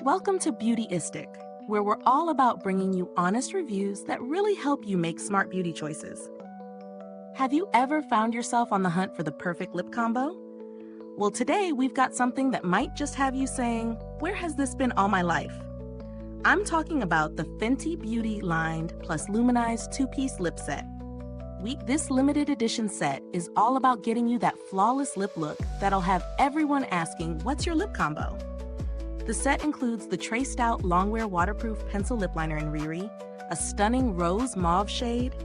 Welcome to Beautyistic, where we're all about bringing you honest reviews that really help you make smart beauty choices. Have you ever found yourself on the hunt for the perfect lip combo? Well, today we've got something that might just have you saying, "Where has this been all my life?" I'm talking about the Fenty Beauty Lined plus Luminized two-piece lip set. This limited edition set is all about getting you that flawless lip look that'll have everyone asking, "What's your lip combo?" The set includes the traced out Longwear waterproof pencil lip liner in Riri, a stunning rose mauve shade,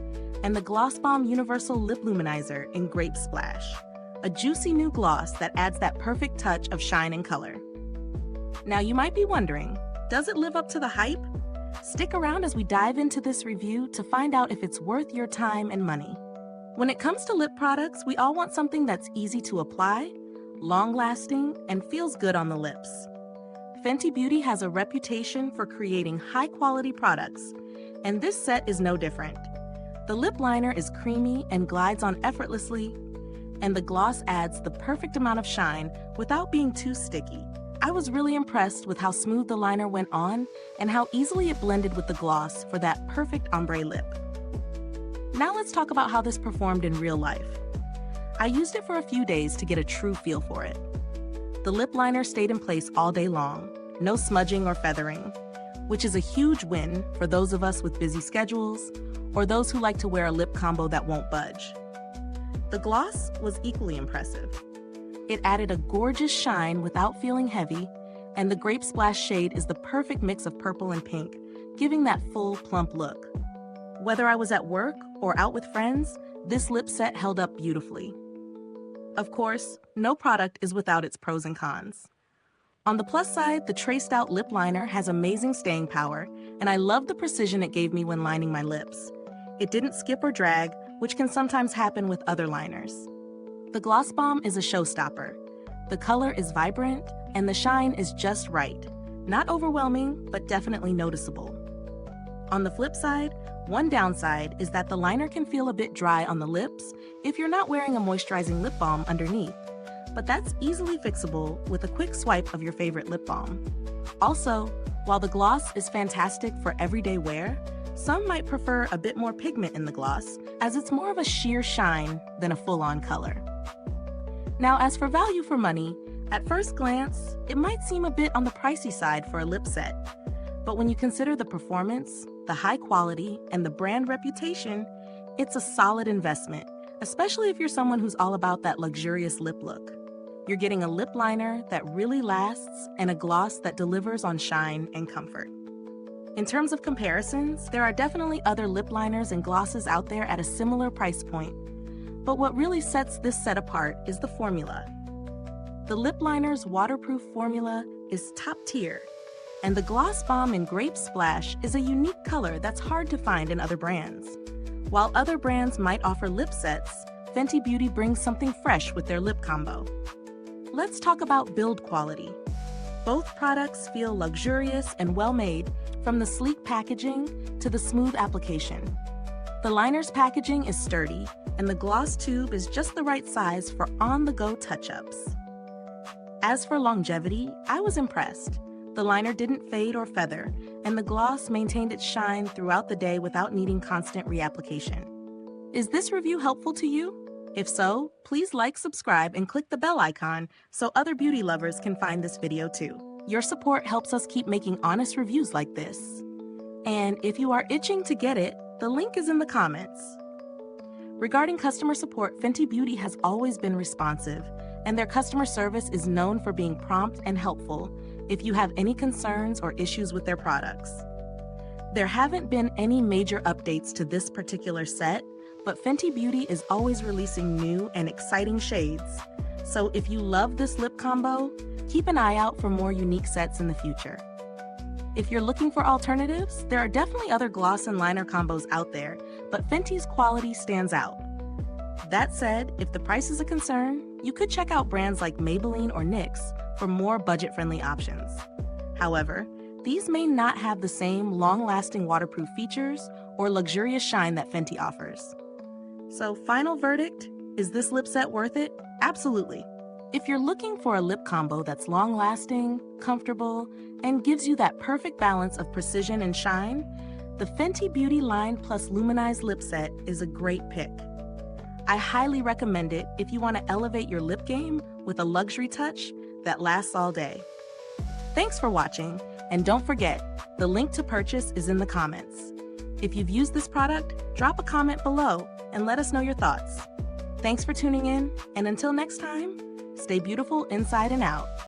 and the Gloss Bomb Universal Lip Luminizer in Grape Splash, a juicy new gloss that adds that perfect touch of shine and color. Now you might be wondering, does it live up to the hype? Stick around as we dive into this review to find out if it's worth your time and money. When it comes to lip products, we all want something that's easy to apply, long-lasting, and feels good on the lips. Fenty Beauty has a reputation for creating high-quality products, and this set is no different. The lip liner is creamy and glides on effortlessly, and the gloss adds the perfect amount of shine without being too sticky. I was really impressed with how smooth the liner went on and how easily it blended with the gloss for that perfect ombre lip. Now let's talk about how this performed in real life. I used it for a few days to get a true feel for it. The lip liner stayed in place all day long, no smudging or feathering, which is a huge win for those of us with busy schedules or those who like to wear a lip combo that won't budge. The gloss was equally impressive. It added a gorgeous shine without feeling heavy, and the Grape Splash shade is the perfect mix of purple and pink, giving that full, plump look. Whether I was at work or out with friends, this lip set held up beautifully. Of course, no product is without its pros and cons. On the plus side, the traced out lip liner has amazing staying power, and I love the precision it gave me when lining my lips. It didn't skip or drag, which can sometimes happen with other liners. The Gloss Bomb is a showstopper. The color is vibrant, and the shine is just right. Not overwhelming, but definitely noticeable. On the flip side, one downside is that the liner can feel a bit dry on the lips if you're not wearing a moisturizing lip balm underneath, but that's easily fixable with a quick swipe of your favorite lip balm. Also, while the gloss is fantastic for everyday wear, some might prefer a bit more pigment in the gloss, as it's more of a sheer shine than a full-on color. Now, as for value for money, at first glance, it might seem a bit on the pricey side for a lip set. But when you consider the performance, the high quality, and the brand reputation, it's a solid investment, especially if you're someone who's all about that luxurious lip look. You're getting a lip liner that really lasts and a gloss that delivers on shine and comfort. In terms of comparisons, there are definitely other lip liners and glosses out there at a similar price point. But what really sets this set apart is the formula. The lip liner's waterproof formula is top tier, and the Gloss Bomb in Grape Splash is a unique color that's hard to find in other brands. While other brands might offer lip sets, Fenty Beauty brings something fresh with their lip combo. Let's talk about build quality. Both products feel luxurious and well-made, from the sleek packaging to the smooth application. The liner's packaging is sturdy, and the gloss tube is just the right size for on-the-go touch-ups. As for longevity, I was impressed. The liner didn't fade or feather, and the gloss maintained its shine throughout the day without needing constant reapplication. Is this review helpful to you? If so, please like, subscribe, and click the bell icon so other beauty lovers can find this video too. Your support helps us keep making honest reviews like this. And if you are itching to get it, the link is in the comments. Regarding customer support, Fenty Beauty has always been responsive, and their customer service is known for being prompt and helpful if you have any concerns or issues with their products. There haven't been any major updates to this particular set, but Fenty Beauty is always releasing new and exciting shades. So if you love this lip combo, keep an eye out for more unique sets in the future. If you're looking for alternatives, there are definitely other gloss and liner combos out there, but Fenty's quality stands out. That said, if the price is a concern, you could check out brands like Maybelline or NYX for more budget-friendly options. However, these may not have the same long-lasting waterproof features or luxurious shine that Fenty offers. So, final verdict, is this lip set worth it? Absolutely. If you're looking for a lip combo that's long-lasting, comfortable, and gives you that perfect balance of precision and shine, the Fenty Beauty Lined Plus Luminized Lip Set is a great pick. I highly recommend it if you want to elevate your lip game with a luxury touch that lasts all day. Thanks for watching, and don't forget, the link to purchase is in the comments. If you've used this product, drop a comment below and let us know your thoughts. Thanks for tuning in, and until next time, stay beautiful inside and out.